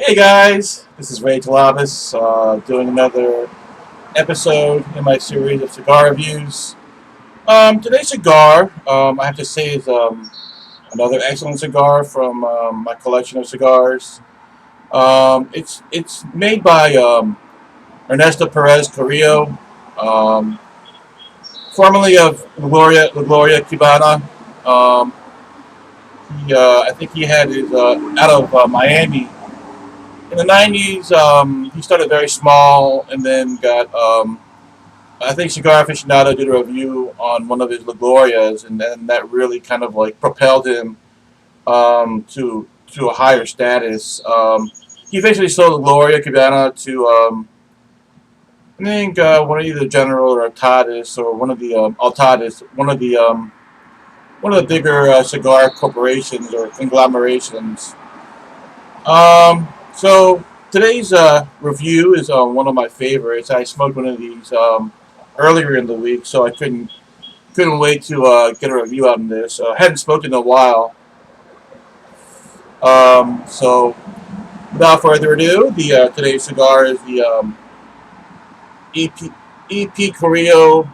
Hey guys, this is Ray Talabas, doing another episode in my series of cigar reviews. Today's cigar, I have to say, is another excellent cigar from my collection of cigars. It's made by Ernesto Perez Carrillo, um, formerly of La Gloria Cubana. Um, I think he had his out of Miami in the '90s. He started very small and then got. I think Cigar Aficionado did a review on one of his La Glorias, and then that really kind of like propelled him to a higher status. He eventually sold La Gloria Cubana to I think one of either General or Altadis or one of the Altadis, one of the bigger cigar corporations or conglomerations. So today's review is one of my favorites. I smoked one of these earlier in the week, so I couldn't wait to get a review on this. I hadn't smoked in a while. So without further ado, the today's cigar is the EP EP Carrillo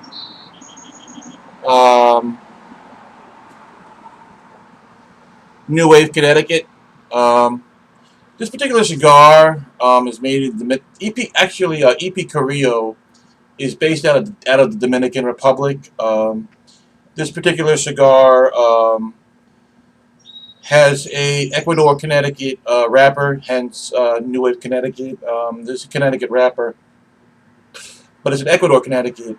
um, New Wave Connecticut. Um, this particular cigar is made in the EP. Actually, EP Carrillo is based out of the Dominican Republic. This particular cigar has a Ecuador, Connecticut wrapper, hence New Wave Connecticut. This is a Connecticut wrapper, but it's an Ecuador, Connecticut.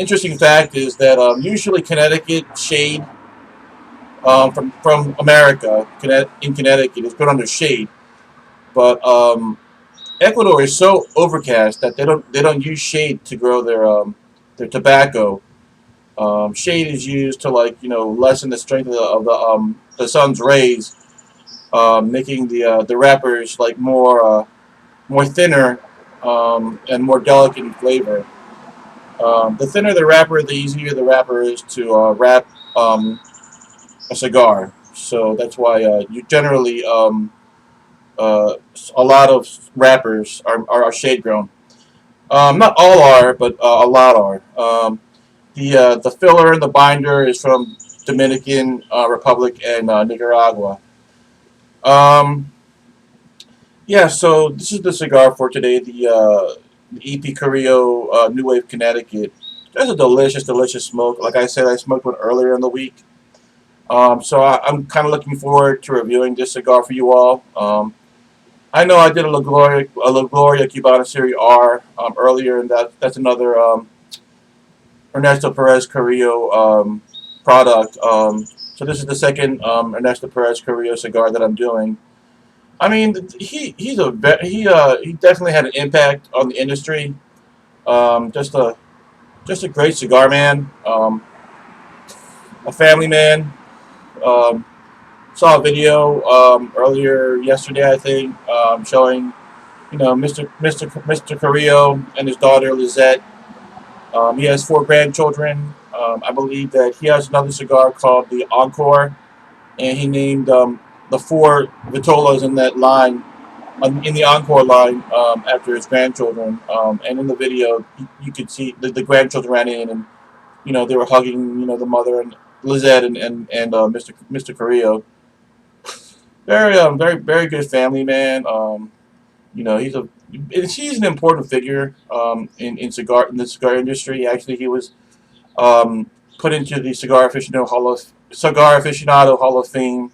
Interesting fact is that usually Connecticut shade from America in Connecticut is put under shade, but Ecuador is so overcast that they don't use shade to grow their tobacco. Shade is used to lessen the strength of the sun's rays, making the wrappers like more thinner and more delicate in flavor. The thinner the wrapper, the easier the wrapper is to wrap a cigar. So that's why you generally a lot of wrappers are shade grown. Not all are, but a lot are. The filler and the binder is from Dominican Republic and Nicaragua. Um, yeah, so this is the cigar for today. The EP Carrillo New Wave Connecticut. That's a delicious, delicious smoke. Like I said, I smoked one earlier in the week. I'm kind of looking forward to reviewing this cigar for you all. I know I did a La Gloria Cubana Serie R earlier, and that's another Ernesto Perez Carrillo product. So this is the second Ernesto Perez Carrillo cigar that I'm doing. I mean, he definitely had an impact on the industry. Just a great cigar man, a family man. Um, Saw a video earlier yesterday, I think, showing Mr. Carrillo and his daughter Lizette. He has four grandchildren. I believe that he has another cigar called the Encore, and he named the four Vitolas in that line, in the Encore line, after his grandchildren. And in the video, you could see the grandchildren ran in, and they were hugging the mother and Lizette and Mr. Carrillo. Very very good family man. He's a he's an important figure in the cigar industry. Actually, he was put into the Cigar Aficionado Hall of Fame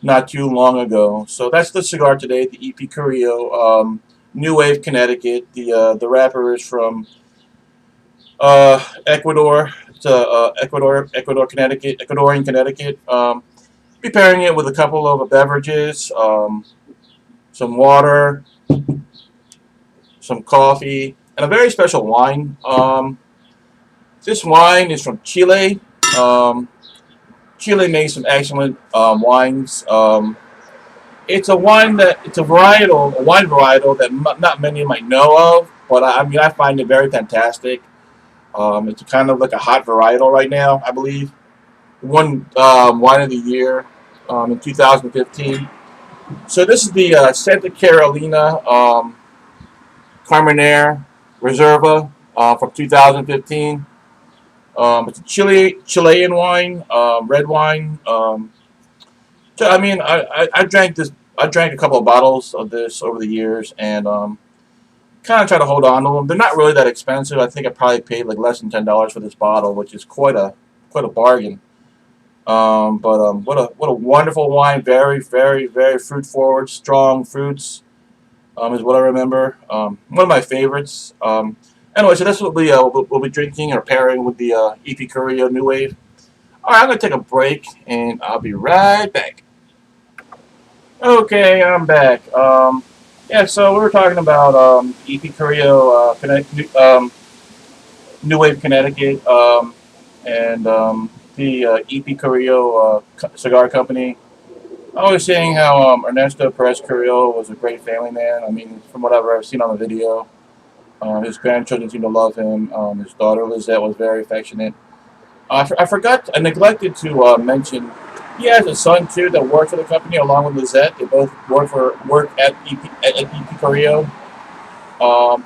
not too long ago. So that's the cigar today, the EP Carrillo New Wave Connecticut. The wrapper is from Ecuador. It's Ecuadorian Connecticut. Preparing it with a couple of beverages, some water, some coffee, and a very special wine. This wine is from Chile. Um, Chile makes some excellent wines. It's a wine varietal that not many might know of, but I mean I find it very fantastic. It's kind of like a hot varietal right now, I believe. Won wine of the year in 2015. So this is the Santa Carolina Carmenere Reserva from 2015. It's a Chilean wine, red wine. So, I mean, I drank this. I drank a couple of bottles of this over the years, and kind of try to hold on to them. They're not really that expensive. I think I probably paid like less than $10 for this bottle, which is quite a bargain. What a wonderful wine. Very, very, very fruit forward, strong fruits. Is what I remember. One of my favorites. Anyway, so that's what we'll be drinking or pairing with the EP Carrillo New Wave. All right, I'm gonna take a break, and I'll be right back. Okay, I'm back. Yeah, so we were talking about EP Carrillo, New Wave Connecticut, and the EP Carrillo cigar company. I was saying how Ernesto Perez Carrillo was a great family man. I mean, from whatever I've seen on the video, his grandchildren seem to love him. His daughter Lizette was very affectionate. I forgot, I neglected to mention he has a son too that works for the company along with Lizette. They both work at EP Carrillo.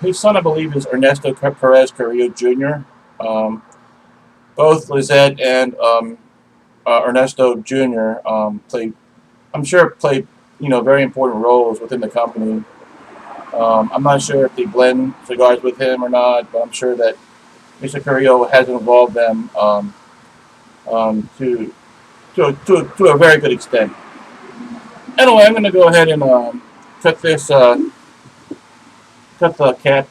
His son, I believe, is Ernesto Perez Carrillo Jr. Um, both Lizette and Ernesto Jr. Play, I'm sure, played very important roles within the company. I'm not sure if they blend cigars with him or not, but I'm sure that Mr. Carrillo has involved them to to a very good extent. Anyway, I'm going to go ahead and cut this cut the cap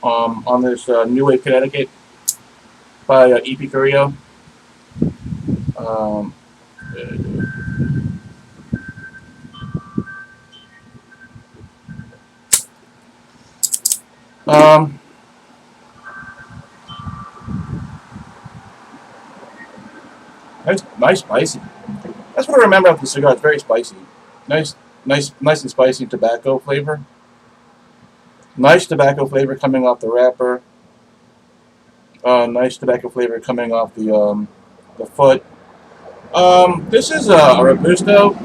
on this New Wave Connecticut by EP Carrillo. Um, um, nice spicy. That's what I remember of the cigar. It's very spicy. Nice, nice and spicy tobacco flavor. Nice tobacco flavor coming off the wrapper. Nice tobacco flavor coming off the foot. This is Robusto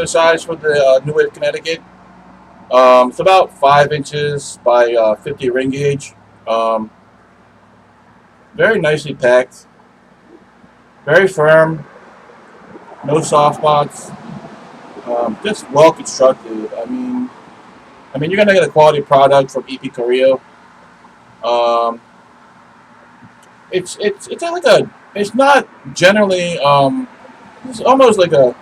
size for the New Wave Connecticut. It's about 5 inches by 50 ring gauge. Um, very nicely packed, very firm, no soft spots. Just well constructed. I mean, you're gonna get a quality product from EP Carrillo. Um, it's not like a. It's not generally. It's almost like a.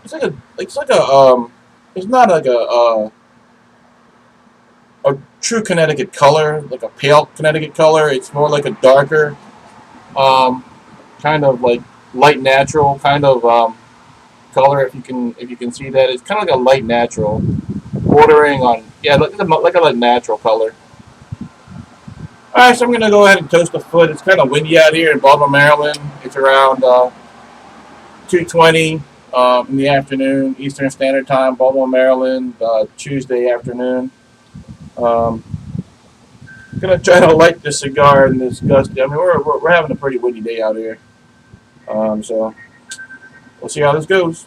It's like a. It's like a. It's not like a true Connecticut color, like a pale Connecticut color. It's more like a darker, um, kind of like light natural kind of color. If you can see that, it's kind of like a light natural, bordering on like a light natural color. All right, so I'm gonna go ahead and toast the foot. It's kind of windy out here in Baltimore, Maryland. It's around 2:20 in the afternoon, Eastern Standard Time, Baltimore, Maryland, Tuesday afternoon. Um, Gonna try to light this cigar in this gusty. I mean, we're having a pretty windy day out here. So we'll see how this goes.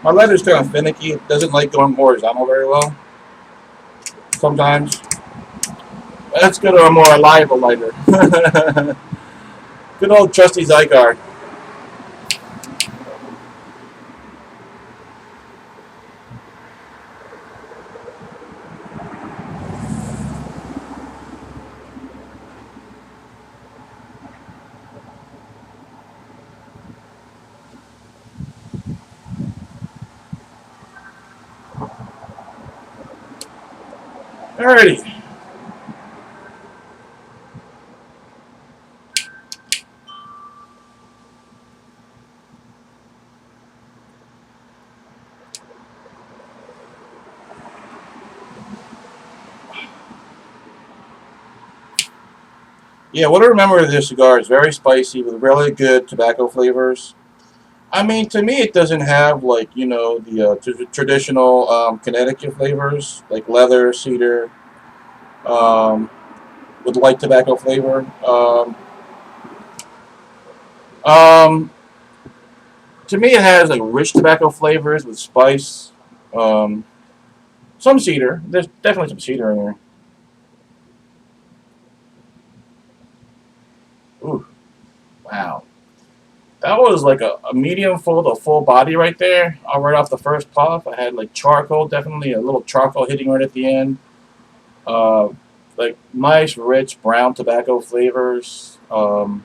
My lighter's kind of finicky. It doesn't like going horizontal very well. Sometimes. Let's go to a more reliable lighter. Good old trusty Zygar. Alrighty. Yeah, what I remember of this cigar is very spicy with really good tobacco flavors. I mean, to me, it doesn't have like the traditional Connecticut flavors like leather, cedar, um, with light tobacco flavor. Um, to me, it has like rich tobacco flavors with spice, um, some cedar. There's definitely some cedar in there. Ooh, wow. That was like a medium full to full body right there. Right off the first puff, I had like charcoal, definitely a little charcoal hitting right at the end. Uh, like nice, rich brown tobacco flavors and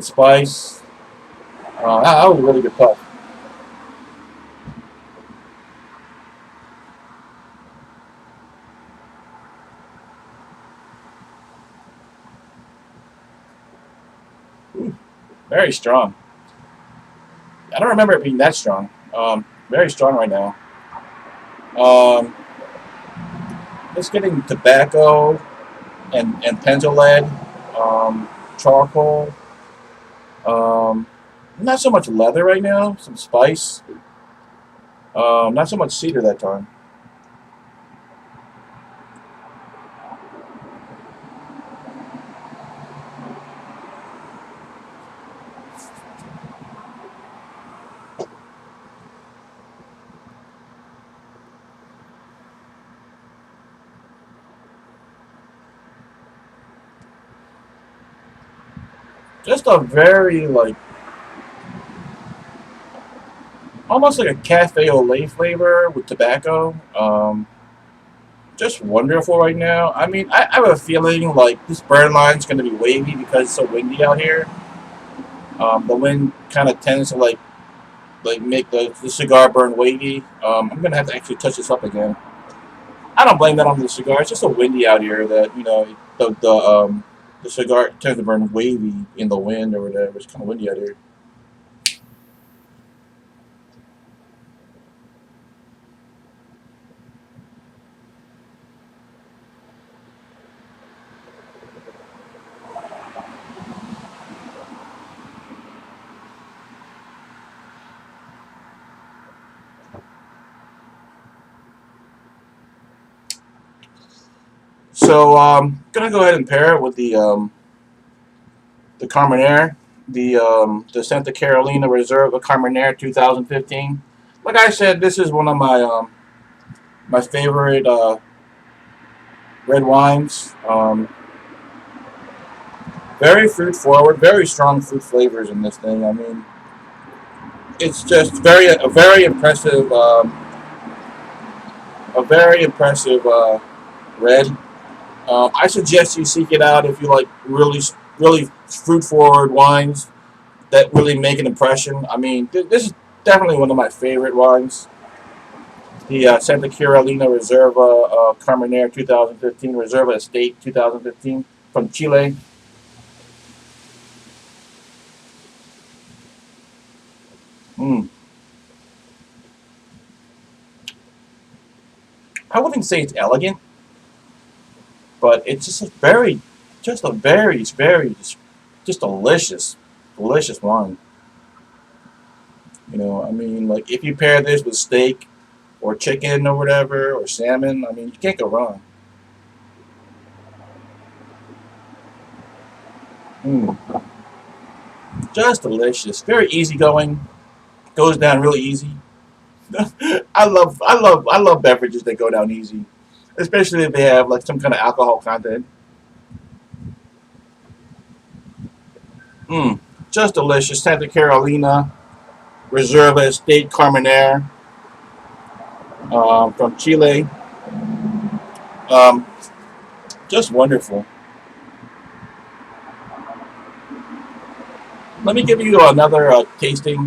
spice. That was a really good puff. Ooh, very strong. I don't remember it being that strong. Very strong right now. Um, just getting tobacco and pencil lead, charcoal. Um, not so much leather right now. Some spice. Not so much cedar that time. Just a very like almost like a cafe au lait flavor with tobacco. Just wonderful right now. I mean, I have a feeling like this burn line's going to be wavy because it's so windy out here. The wind kind of tends to like make the cigar burn wavy. I'm gonna have to actually touch this up again. I don't blame that on the cigar. It's just so windy out here that the cigar tends to burn wavy in the wind or whatever. It's kind of windy out here. So gonna go ahead and pair it with the Carmenere, the Santa Carolina Reserve Carmenere 2015. Like I said, this is one of my favorite red wines. Very fruit forward, very strong fruit flavors in this thing. I mean, it's just very impressive, a very impressive red. I suggest you seek it out if you like really fruit forward wines that really make an impression. I mean, this is definitely one of my favorite wines. The Santa Carolina Reserva Carmenere 2015, Reserva Estate 2015 from Chile. Mm. I wouldn't say it's elegant, but it's just a very, just delicious, delicious wine. I mean, like if you pair this with steak or chicken or whatever or salmon, I mean, you can't go wrong. Mm. Just delicious, very easygoing, goes down really easy. I love beverages that go down easy, especially if they have like some kind of alcohol content. Mm. Just delicious. Santa Carolina Reserva Estate Carmenere from Chile. Um, just wonderful. Let me give you another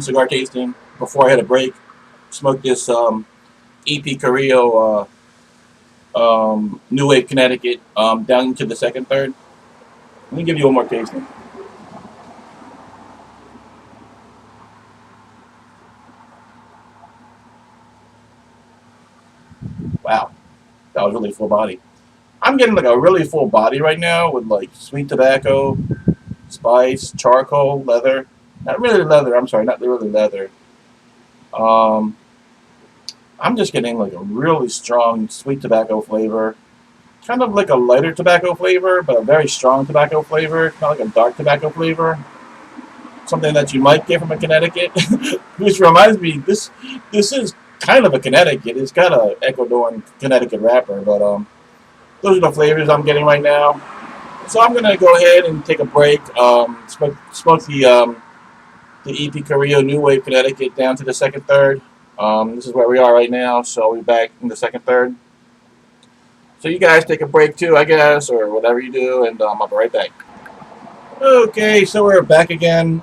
cigar tasting before I hit a break. Smoke this EP Carrillo New Wave Connecticut down into the second third. Let me give you one more tasting. Wow, that was really full body. I'm getting like a really full body right now with like sweet tobacco, spice, charcoal, leather. Not really leather. I'm sorry, not really leather. Um, I'm just getting like a really strong sweet tobacco flavor, kind of like a lighter tobacco flavor, but a very strong tobacco flavor, kind of like a dark tobacco flavor. Something that you might get from a Connecticut, which reminds me, this is kind of a Connecticut. It's got a Ecuadorian Connecticut wrapper, but those are the flavors I'm getting right now. So I'm gonna go ahead and take a break. Smoke the EP Carrillo New Wave Connecticut down to the second third. This is where we are right now, so we'll be back in the second third. So you guys take a break too, I guess, or whatever you do, and I'll be right back. Okay, so we're back again.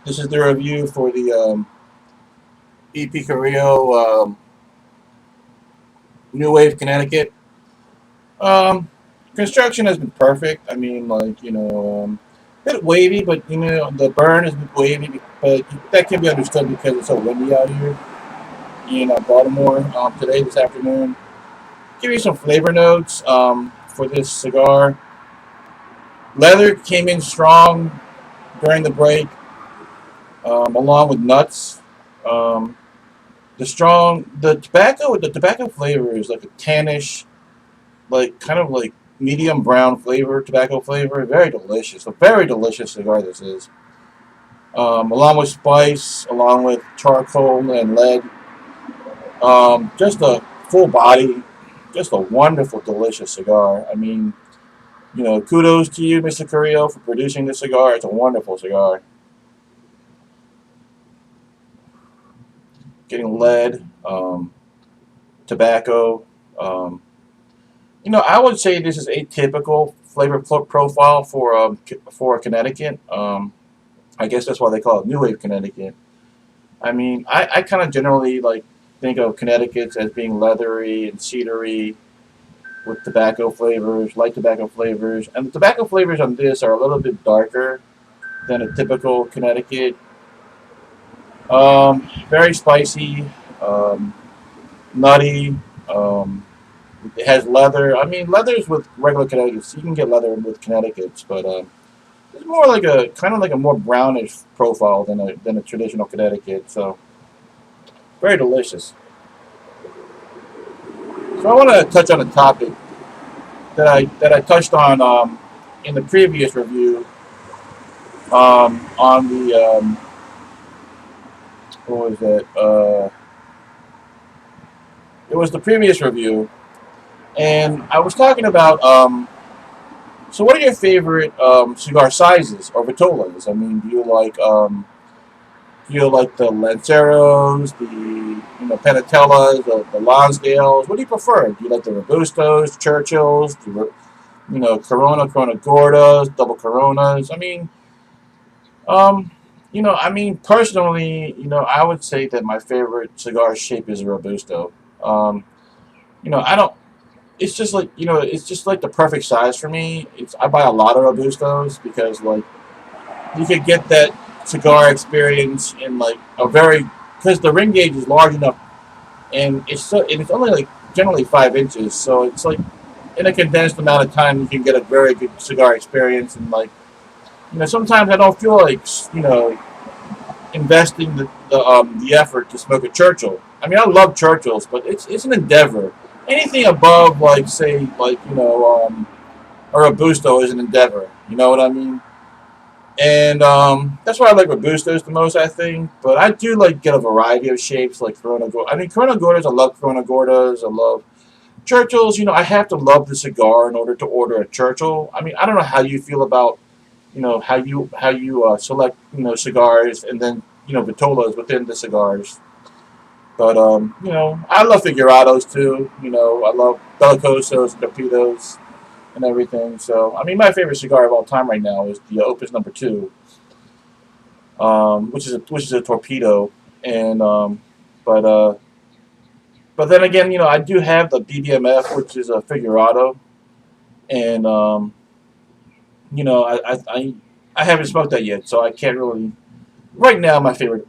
This is the review for the EP Carrillo New Wave Connecticut. Um, Construction has been perfect. I mean, like a bit wavy, but the burn is a bit wavy, but that can be understood because it's so windy out here in Baltimore today, this afternoon. Give you some flavor notes for this cigar. Leather came in strong during the break, along with nuts. Um, the tobacco flavor is like a tannish, like kind of like medium brown flavor, tobacco flavor. Very delicious. A very delicious cigar this is. Along with spice, along with charcoal and lead. Just a full body, just a wonderful, delicious cigar. I mean, kudos to you, Mr. Carrillo, for producing this cigar. It's a wonderful cigar. Getting lead, tobacco. Um, I would say this is atypical flavor profile for Connecticut. I guess that's why they call it New Wave Connecticut. I mean, I kind of generally like think of Connecticut's as being leathery and cedary with tobacco flavors, light tobacco flavors, and the tobacco flavors on this are a little bit darker than a typical Connecticut. Very spicy, um, nutty. Um, it has leather. I mean, leathers with regular Connecticut's. You can get leather with Connecticut's, but it's more like a kind of like a more brownish profile than a traditional Connecticut. So very delicious. So I want to touch on a topic that I touched on in the previous review on the what was it? It was the previous review, and I was talking about so what are your favorite cigar sizes or vitolas? I mean, do you like the Lanceros, the Panatellas, the Lonsdales? What do you prefer? Do you like the Robustos, Churchills, Corona Gordas, double Coronas? Um, personally, I would say that my favorite cigar shape is a Robusto. Um, I don't. It's just like the perfect size for me. I buy a lot of Robustos because like you could get that cigar experience in like a very because the ring gauge is large enough and it's only like generally 5 inches, so it's like in a condensed amount of time you can get a very good cigar experience and like sometimes I don't feel like investing the effort to smoke a Churchill. I mean, I love Churchills, but it's an endeavor. Anything above, like say, like a Robusto is an endeavor. You know what I mean? And that's why I like Robustos the most, I think. But I do like get a variety of shapes, like Corona Gordas. I mean, Corona Gordas. I love Corona Gordas. I love Churchills. I have to love the cigar in order to order a Churchill. I mean, I don't know how you feel about how you select cigars and then vitolas within the cigars. But I love figurados too. I love bellicosos and torpedoes and everything. So I mean, my favorite cigar of all time right now is the Opus Number Two, which is a torpedo. And but but then again, I do have the BBMF, which is a figurado, and I haven't smoked that yet, so I can't really. Right now, my favorite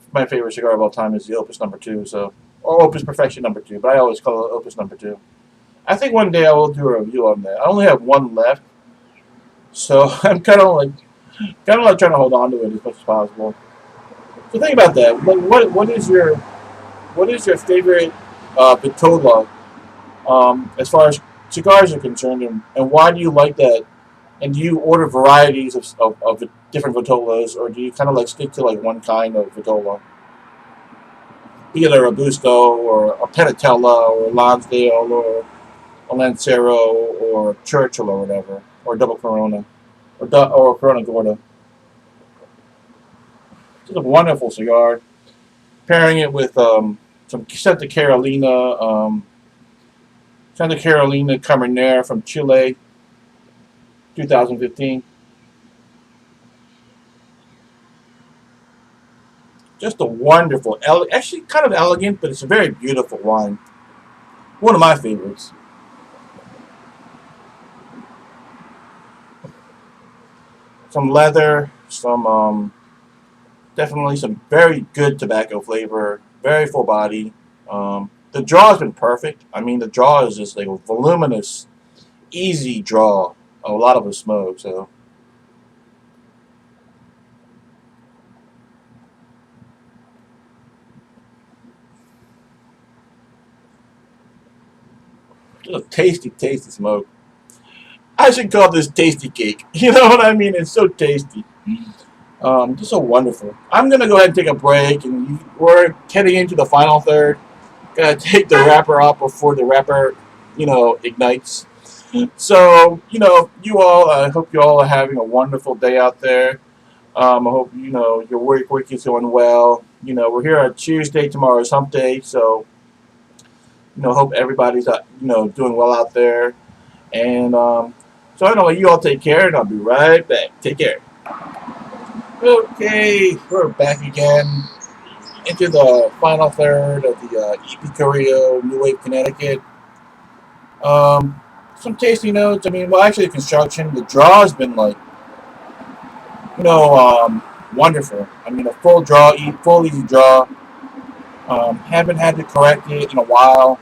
cigar of all time is the Opus Number Two, so or Opus Perfection Number Two, but I always call it Opus Number Two. I think one day I will do a review on that. I only have one left, so I'm kind of like Kind of like trying to hold on to it as much as possible. So think about that. Like, what is your favorite vitola as far as cigars are concerned, and why do you like that? And do you order varieties of different vitolas, or do you kind of like stick to like one kind of vitola, be it a robusto or a penatella or a Lonsdale or a Lancero or Churchill or whatever, or double Corona or Corona Gorda? It's a wonderful cigar. Pairing it with some Santa Carolina Cabernet from Chile, 2015. Just a wonderful, actually kind of elegant, but it's a very beautiful wine. One of my favorites. Some leather, some definitely some very good tobacco flavor, very full body. The draw has been perfect. I mean, the draw is just like a voluminous, easy draw. A lot of the smoke, so just a tasty, tasty smoke. I should call this tasty cake. You know what I mean? It's so tasty. Just so wonderful. I'm gonna go ahead and take a break, and we're heading into the final third. Gonna take the wrapper off before the wrapper, ignites. So, you all, I hope you all are having a wonderful day out there. I hope, your work is going well. We're here on Tuesday, tomorrow is hump day, so, hope everybody's, doing well out there. And, so anyway, you all take care, and I'll be right back. Take care. Okay, we're back again into the final third of the EP Carrillo New Wave Connecticut. Um, some tasty notes. I mean, well, actually, the construction, the draw has been like, wonderful. I mean, a full draw, full easy draw. Haven't had to correct it in a while.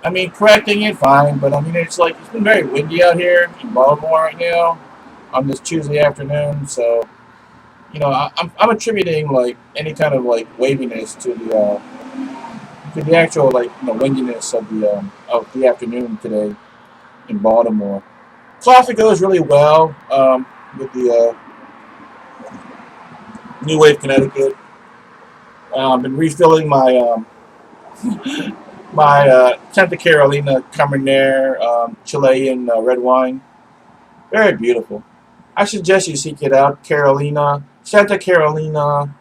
I mean, correcting it fine, but I mean, it's been very windy out here in Baltimore right now on this Tuesday afternoon. So, I'm attributing like any kind of like waviness to the actual like windiness of the afternoon today in Baltimore. Coffee goes really well with the New Wave Connecticut. Been refilling my Santa Carolina Cabernet Chilean red wine. Very beautiful. I suggest you seek it out. Santa Carolina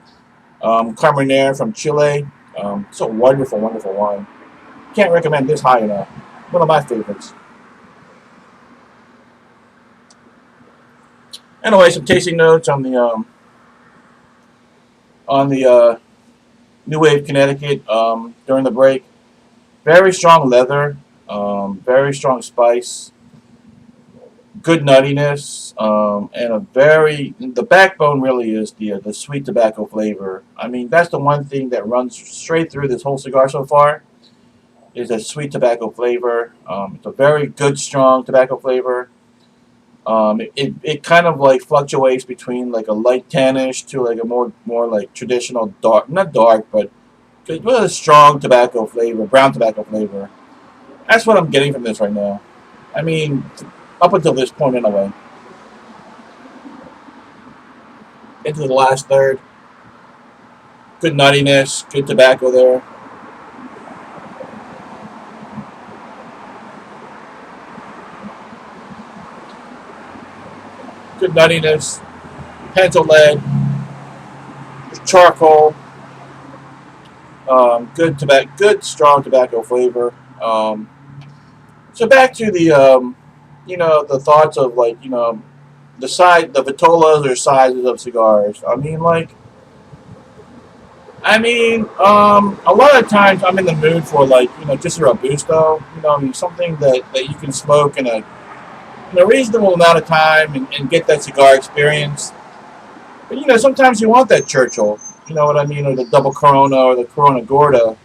Cabernet from Chile. It's a wonderful, wonderful wine. Can't recommend this high enough. One of my favorites. Anyway, some tasting notes on the New Wave Connecticut during the break. Very strong leather, very strong spice, good nuttiness, and the backbone really is the sweet tobacco flavor. I mean, that's the one thing that runs straight through this whole cigar so far is a sweet tobacco flavor. It's a very good, strong tobacco flavor. It kind of like fluctuates between like a light tannish to like a more like traditional dark, not dark, but with a strong tobacco flavor, brown tobacco flavor. That's what I'm getting from this right now. I mean, up until this point anyway. Into the last third, good nuttiness, good tobacco there. Good nuttiness, pencil lead, charcoal, good strong tobacco flavor. So back to the thoughts of like the vitolas or sizes of cigars. A lot of times I'm in the mood for like just a robusto. Something that you can smoke in a reasonable amount of time and get that cigar experience. But sometimes you want that Churchill. You know what I mean, or the double Corona or the Corona Gorda.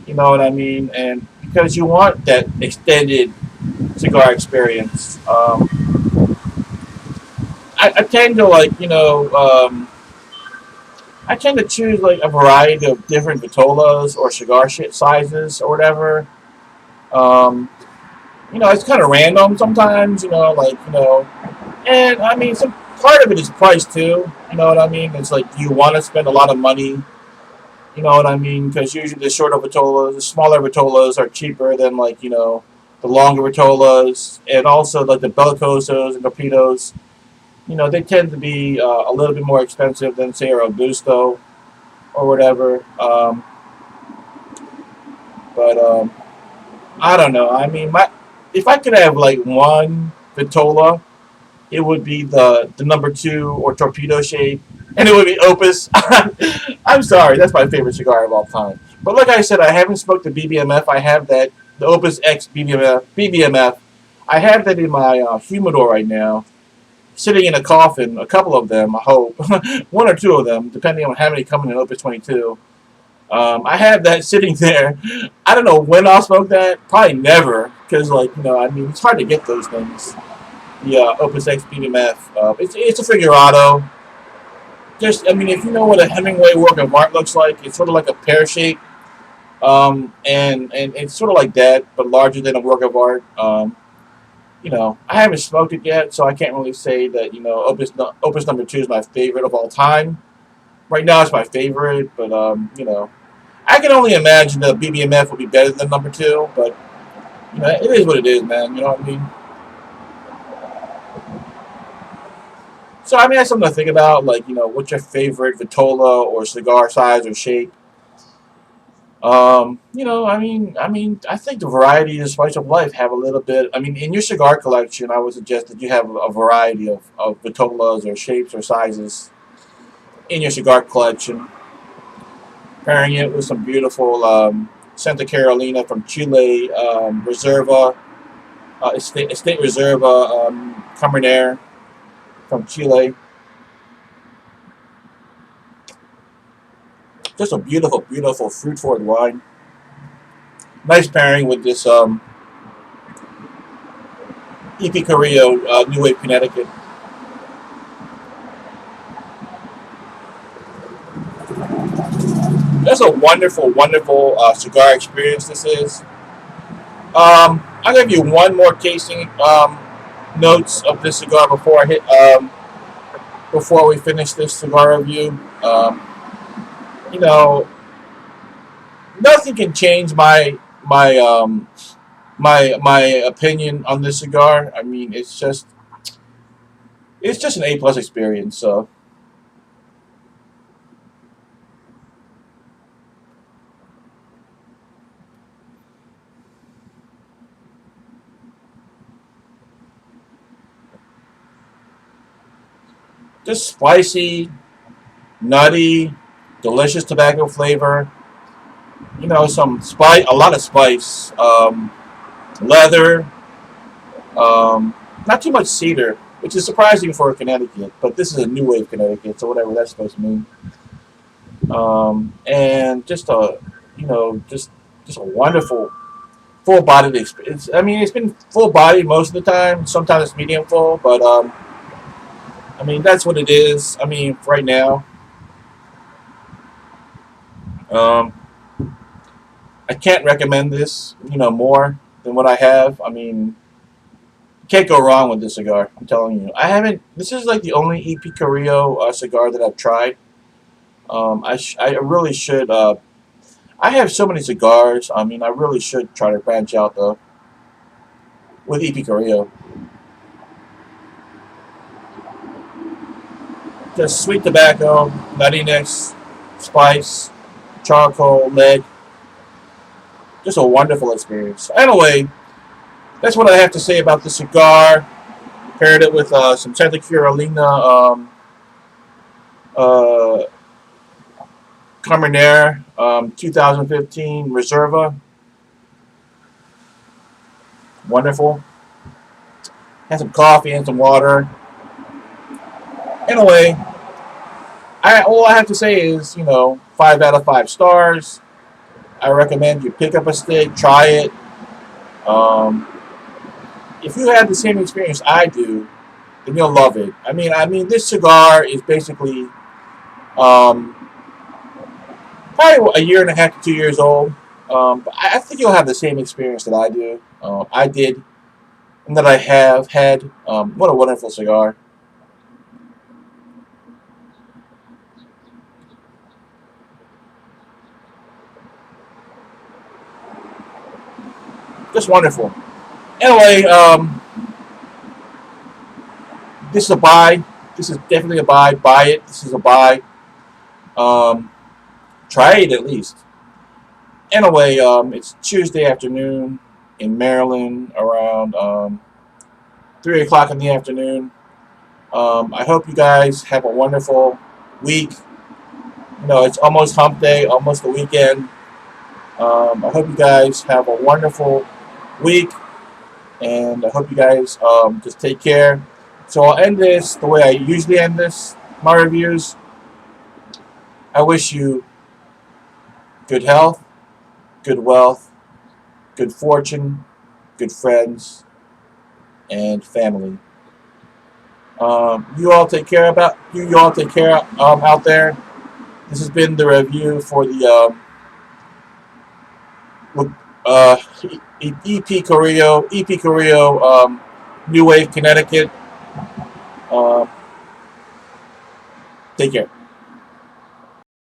You know what I mean, and because you want that extended cigar experience. I tend to like I tend to choose like a variety of different vitolas or cigar shit sizes or whatever. Um, it's kind of random sometimes. And I mean, some part of it is price too. You know what I mean? It's like you want to spend a lot of money. You know what I mean? Because usually the shorter vitolas, the smaller vitolas are cheaper than like the longer vitolas, and also like the bellicosos and torpedoes. They tend to be a little bit more expensive than say a robusto or whatever. But I don't know. I mean, if I could have like one vitola, it would be the number two or torpedo shape, and it would be Opus. I'm sorry, that's my favorite cigar of all time. But like I said, I haven't smoked the BBMF. I have that the Opus X BBMF. BBMF. I have that in my humidor right now, sitting in a coffin. A couple of them, I hope, one or two of them, depending on how many come in an Opus 22. I have that sitting there. I don't know when I'll smoke that. Probably never, because I mean, it's hard to get those things. The Opus X BDMF. It's a figurado. Just, I mean, if you know what a Hemingway work of art looks like, it's sort of like a pear shape, and it's sort of like that, but larger than a work of art. I haven't smoked it yet, so I can't really say that Opus number two is my favorite of all time. Right now, it's my favorite, but I can only imagine the BBMF would be better than number two, but it is what it is, man. You know what I mean? So I mean, that's something to think about. Like, what's your favorite vitola or cigar size or shape? I think the variety and spice of life have a little bit. I mean, in your cigar collection, I would suggest that you have a variety of vitolas or shapes or sizes in your cigar collection. Pairing it with some beautiful Santa Carolina from Chile Reserva, Estate Reserva Cabernet from Chile. Just a beautiful, beautiful fruit forward wine. Nice pairing with this EP Carrillo New Wave Connecticut. That's a wonderful, wonderful cigar experience. This is. I'll give you one more tasting notes of this cigar before we finish this cigar review. You know, Nothing can change my opinion on this cigar. I mean, it's just an A plus experience. So just spicy, nutty, delicious tobacco flavor. Some spice, a lot of spice, leather, not too much cedar, which is surprising for a Connecticut. But this is a new wave Connecticut, so whatever that's supposed to mean. And just a wonderful full bodied experience. I mean, it's been full bodied most of the time. Sometimes it's medium full, but I mean that's what it is. I mean, right now, um, I can't recommend this, more than what I have. I mean, you can't go wrong with this cigar. I'm telling you. I haven't. This is like the only EP Carrillo cigar that I've tried. I really should. I have so many cigars. I mean, I really should try to branch out though with EP Carrillo. Just sweet tobacco, nuttiness, spice, charcoal, lead. Just a wonderful experience. Anyway, that's what I have to say about the cigar. Paired it with some Santa Carolina uh, Cabernet 2015 Reserva. Wonderful. Had some coffee and some water. Anyway, all I have to say is, 5 out of 5 stars. I recommend you pick up a stick, try it. Um, if you have the same experience I do, then you'll love it. I mean, this cigar is basically um, probably a year and a half to 2 years old. But I think you'll have the same experience that I do. I did, and that I have had. What a wonderful cigar! Just wonderful. Anyway, this is a buy. This is definitely a buy. Buy it. This is a buy. Um, Try it at least. Anyway, it's Tuesday afternoon in Maryland around 3 o'clock in the afternoon. I hope you guys have a wonderful week. It's almost hump day, almost the weekend. I hope you guys have a wonderful week, and I hope you guys just take care. So I'll end this the way I usually end my reviews. I wish you good health, good wealth, good fortune, good friends, and family. You all take care you all take care out there. This has been the review for the uh, EP Carrillo New Wave Connecticut. Uh, Take care.